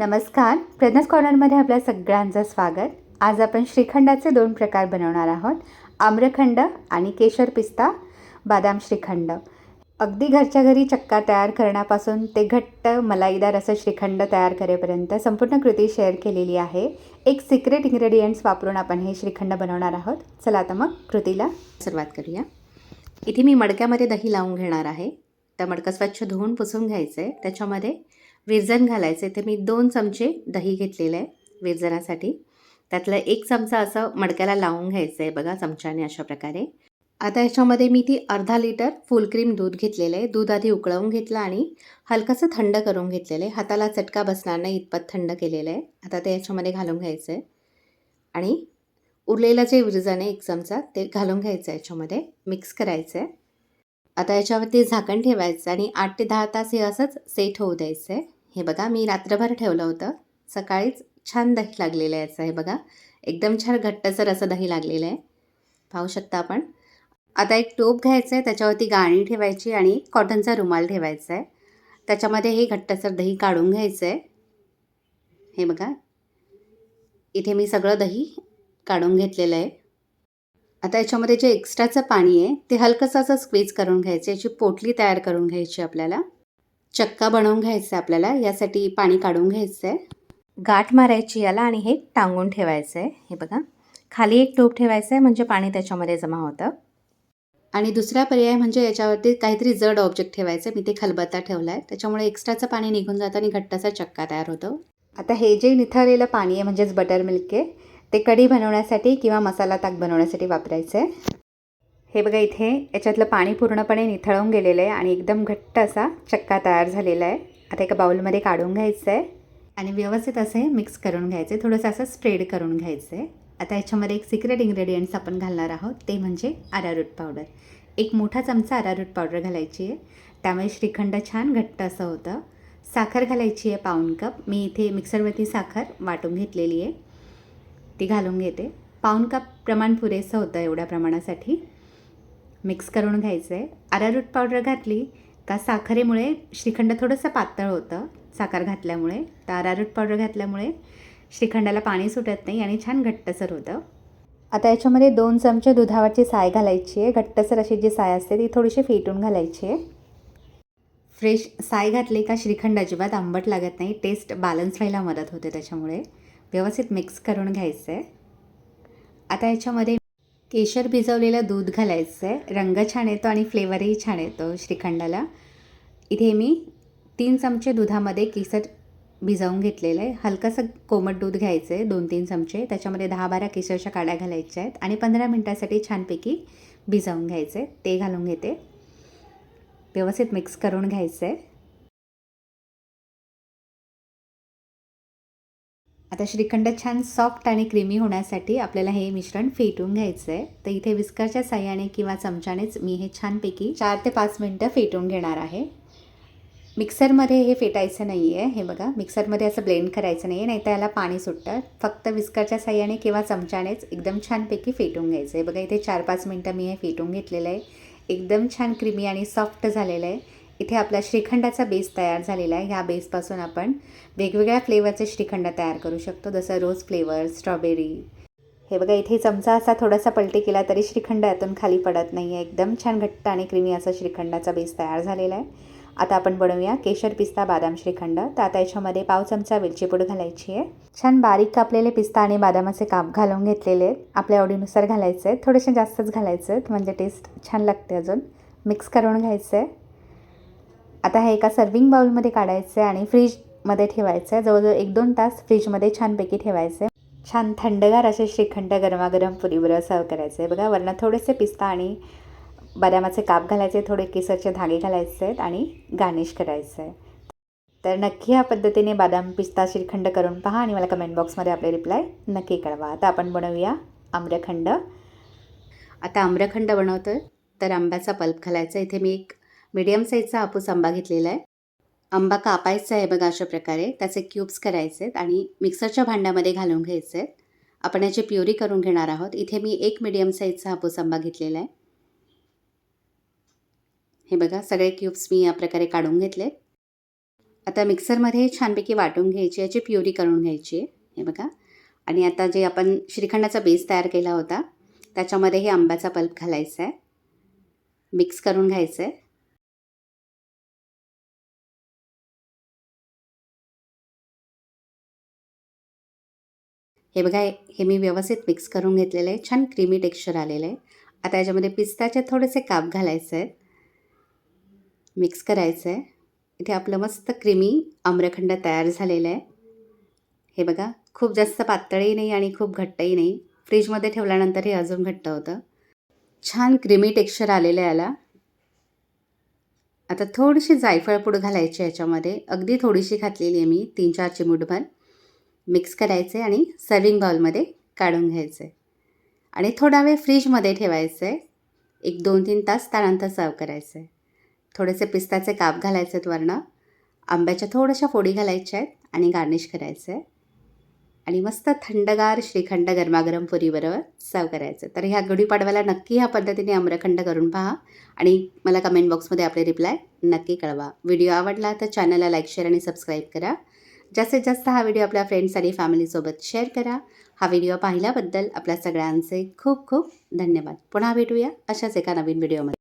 नमस्कार, प्रज्ञास कॉर्नरमध्ये आपल्या सगळ्यांचं स्वागत. आज आपण श्रीखंडाचे 2 प्रकार बनवणार आहोत. आम्रखंड आणि केशर पिस्ता बदाम श्रीखंड. अगदी घरच्या घरी चक्का तयार करण्यापासून ते घट्ट मलाईदार असं श्रीखंड तयार करेपर्यंत संपूर्ण कृती शेअर केलेली आहे. एक सिक्रेट इन्ग्रेडियंट्स वापरून आपण हे श्रीखंड बनवणार आहोत. चला आता मग कृतीला सुरुवात करूया. इथे मी मडक्यामध्ये दही लावून घेणार आहे. त्या मडकं स्वच्छ धुवून पुसून घ्यायचं आहे. त्याच्यामध्ये विरजण घालायचे. ते मी 2 चमचे दही घेतलेलं आहे विरजणासाठी. त्यातलं 1 चमचा असं मडक्याला लावून घ्यायचं आहे बघा चमच्याने अशा प्रकारे. आता याच्यामध्ये मी ती अर्धा लिटर फुल क्रीम दूध घेतलेलं आहे. दूध आधी उकळवून घेतलं आणि हलकंसं थंड करून घेतलेलं आहे. हाताला चटका बसणार नाही इतपत थंड केलेलं आहे. आता ते याच्यामध्ये घालून घ्यायचं आहे आणि उरलेलं जे विरजण आहे 1 चमचा ते घालून घ्यायचं आहे. याच्यामध्ये मिक्स करायचं आहे. आता याच्यावरती झाकण ठेवायचं आणि 8 ते 10 तास हे असंच सेट होऊ द्यायचं आहे. हे बघा मी रात्रभर ठेवलं होतं. सकाळीच छान दही लागलेलं आहे याचं. हे बघा एकदम छान घट्टसर असं दही लागलेलं आहे. पाहू शकता आपण. आता एक टोप घ्यायचं आहे, त्याच्यावरती गाळणी ठेवायची आणि कॉटनचा रुमाल ठेवायचा आहे. त्याच्यामध्ये हे घट्टसर दही काढून घ्यायचं आहे. हे बघा इथे मी सगळं दही काढून घेतलेलं आहे. आता याच्यामध्ये जे एक्स्ट्राचं पाणी आहे ते हलकंसं असं स्क्वीज करून घ्यायचं. याची पोटली तयार करून घ्यायची आपल्याला. चक्का बनवून घ्यायचा आहे आपल्याला. यासाठी पाणी काढून घ्यायचं आहे. गाठ मारायची याला आणि हे टांगून ठेवायचं आहे. हे बघा खाली एक टोप ठेवायचं आहे म्हणजे पाणी त्याच्यामध्ये जमा होतं. आणि दुसरा पर्याय म्हणजे याच्यावरती काहीतरी जड ऑब्जेक्ट ठेवायचं. मी ते खलबत्ता ठेवला आहे. त्याच्यामुळे एक्स्ट्राचं पाणी निघून जातं आणि घट्टसा चक्का तयार होतो. आता हे जे निथळलेलं पाणी आहे म्हणजेच बटर मिल्क आहे ते कढी बनवण्यासाठी किंवा मसाला ताक बनवण्यासाठी वापरायचं आहे. हे बघा इथे याच्यातलं पाणी पूर्णपणे निथळून गेलेलं आहे आणि एकदम घट्ट असा चक्का तयार झालेला आहे. आता एका बाउलमध्ये काढून घ्यायचं आहे आणि व्यवस्थित असे मिक्स करून घ्यायचे. थोडंसं असं स्प्रेड करून घ्यायचं आहे. आता याच्यामध्ये एक सिक्रेट इन्ग्रेडियंट्स आपण घालणार आहोत ते म्हणजे अरारूट पावडर. 1 मोठा चमचा अरारूट पावडर घालायची आहे. त्यामुळे श्रीखंड छान घट्ट असं होतं. साखर घालायची आहे 1 कप. मी इथे मिक्सरवरती साखर वाटून घेतलेली आहे ती घालून घेते. 1 कप प्रमाण पुरेसं होतं एवढ्या प्रमाणासाठी. मिक्स करून घ्यायचं आहे. अरारूट पावडर घातली का साखरेमुळे श्रीखंड थोडंसं पातळ होतं साखर घातल्यामुळे. तर अरारूट पावडर घातल्यामुळे श्रीखंडाला पाणी सुटत नाही आणि छान घट्टसर होतं. आता याच्यामध्ये 2 चमचे दुधावरची साय घालायची आहे. घट्टसर अशी जी साय असते ती थोडीशी फेटून घालायची आहे. फ्रेश साय घातली का श्रीखंड अजिबात आंबट लागत नाही. टेस्ट बॅलन्स व्हायला मदत होते त्याच्यामुळे. व्यवस्थित मिक्स करून घ्यायचं आहे. आता याच्यामध्ये केशर भिजवलेलं दूध घालायचं आहे. रंग छान येतो आणि फ्लेवरही छान येतो श्रीखंडाला. इथे मी 3 चमचे दुधामध्ये केशर भिजवून घेतलेलं आहे. हलकंसं कोमट दूध घ्यायचं आहे 2-3 चमचे. त्याच्यामध्ये 10-12 केशरच्या काड्या घालायच्या आहेत आणि 15 मिनटासाठी छानपैकी भिजवून घ्यायचं आहे. ते घालून घेते. व्यवस्थित मिक्स करून घ्यायचं आहे. आता श्रीखंड छान सॉफ्ट आणि क्रीमी होण्यासाठी आपल्याला हे मिश्रण फेटून घ्यायचं आहे. तर इथे विस्करच्या साहाय्याने किंवा चमच्यानेच मी हे छानपैकी 4 ते 5 मिनटं फेटून घेणार आहे. मिक्सरमध्ये हे फेटायचं नाही आहे. हे बघा मिक्सरमध्ये असं ब्लेंड करायचं नाही आहे, नाही तर याला पाणी सुटतं. फक्त विस्करच्या साहाय्याने किंवा चमच्यानेच एकदम छानपैकी फेटून घ्यायचं आहे. बघा इथे 4-5 मिनटं मी हे फेटून घेतलेलं आहे. एकदम छान क्रीमी आणि सॉफ्ट झालेलं आहे. इथे आपला श्रीखंडाचा बेस तयार झालेला आहे. ह्या बेसपासून आपण वेगवेगळ्या फ्लेवरचे श्रीखंड तयार करू शकतो, जसं रोज फ्लेवर, स्ट्रॉबेरी. हे बघा इथे चमचा असा थोडासा पलटी केला तरी श्रीखंड यातून खाली पडत नाही आहे. एकदम छान घट्ट आणि क्रीमी असा श्रीखंडाचा बेस तयार झालेला आहे. आता आपण बनवूया केशर पिस्ता बदाम श्रीखंड. तर आता याच्यामध्ये 1/2 चमचा वेलची पूड घालायची आहे. छान बारीक कापलेले पिस्ता आणि बदामाचे काप घालून घेतलेले आहेत. आपल्या आवडीनुसार घालायचे आहेत. थोडेसे जास्तच घालायचे आहेत म्हणजे टेस्ट छान लागते अजून. मिक्स करून घ्यायचं आहे. आता हे एका सर्विंग बाउलमध्ये काढायचं आहे आणि फ्रीजमध्ये ठेवायचं आहे. जवळजवळ 1-2 तास फ्रीजमध्ये छानपैकी ठेवायचं आहे. छान थंडगार असे श्रीखंड गरमागरम पुरीबरोबर सर्व करायचे आहे. बघा वरनं थोडेसे पिस्ता आणि बदामाचे काप घालायचे, थोडे केसरचे धागे घालायचे आहेत आणि गार्निश करायचं आहे. तर नक्की ह्या पद्धतीने बदाम पिस्ता श्रीखंड करून पहा आणि मला कमेंट बॉक्समध्ये आपले रिप्लाय नक्की कळवा. आता आपण बनवूया आम्रखंड. आता आम्रखंड बनवतो तर आंब्याचा पल्प घालायचा. इथे मी एक मीडियम साईजचा हापूस आंबा घेतलेला आहे. आंबा कापायचा आहे बघा अशा प्रकारे. त्याचे क्यूब्स करायचे आहेत आणि मिक्सरच्या भांड्यामध्ये घालून घ्यायचे आहेत. आपण याची प्युरी करून घेणार आहोत. इथे मी एक मीडियम साईजचा हापूस आंबा घेतलेला आहे. हे बघा सगळे क्यूब्स मी या प्रकारे काढून घेतले. आता मिक्सरमध्ये छानपैकी वाटून घ्यायची, याची प्युरी करून घ्यायची आहे. हे बघा. आणि आता जे आपण श्रीखंडाचा बेस तयार केला होता त्याच्यामध्ये हे आंब्याचा पल्प घालायचा आहे, मिक्स करून घ्यायचं आहे. हे बघा, हे मी व्यवस्थित मिक्स करून घेतलेलं आहे. छान क्रीमी टेक्स्चर आलेलं आहे. आता याच्यामध्ये पिस्ताचे थोडेसे काप घालायचे आहेत, मिक्स करायचं आहे. इथे आपलं मस्त क्रीमी आम्रखंड तयार झालेलं आहे. हे बघा, खूप जास्त पातळही नाही आणि खूप घट्टही नाही. फ्रीजमध्ये ठेवल्यानंतर हे अजून घट्ट होतं. छान क्रीमी टेक्स्चर आलेलं आहे याला. आता थोडीशी जायफळ पूड घालायची याच्यामध्ये, अगदी थोडीशी घातलेली आहे मी, 3-4 चिमूटभर. मिक्स करायचे आणि सर्विंग बाउलमध्ये काढून घ्यायचं आहे आणि थोडा वेळ फ्रीजमध्ये ठेवायचं आहे. 1-2-3 तास, त्यानंतर सर्व करायचं आहे. थोडेसे पिस्ताचे काप घालायचे आहेत वरनं, आंब्याच्या थोड्याशा फोडी घालायच्या आहेत आणि गार्निश करायचं आहे आणि मस्त थंडगार श्रीखंड गरमागरम पुरीबरोबर सर्व करायचं. तर ह्या गुढीपाडव्याला नक्की ह्या पद्धतीने आम्रखंड करून पहा आणि मला कमेंट बॉक्समध्ये आपले रिप्लाय नक्की कळवा. व्हिडिओ आवडला तर चॅनलला लाईक, शेअर आणि सबस्क्राईब करा. जास्तीत जास्त हा व्हिडिओ आपल्या फ्रेंड्स आणि फॅमिलीसोबत शेअर करा. हा व्हिडिओ पाहिल्याबद्दल आपल्या सगळ्यांचे खूप खूप धन्यवाद. पुन्हा भेटूया अशाच एका नवीन व्हिडिओमध्ये.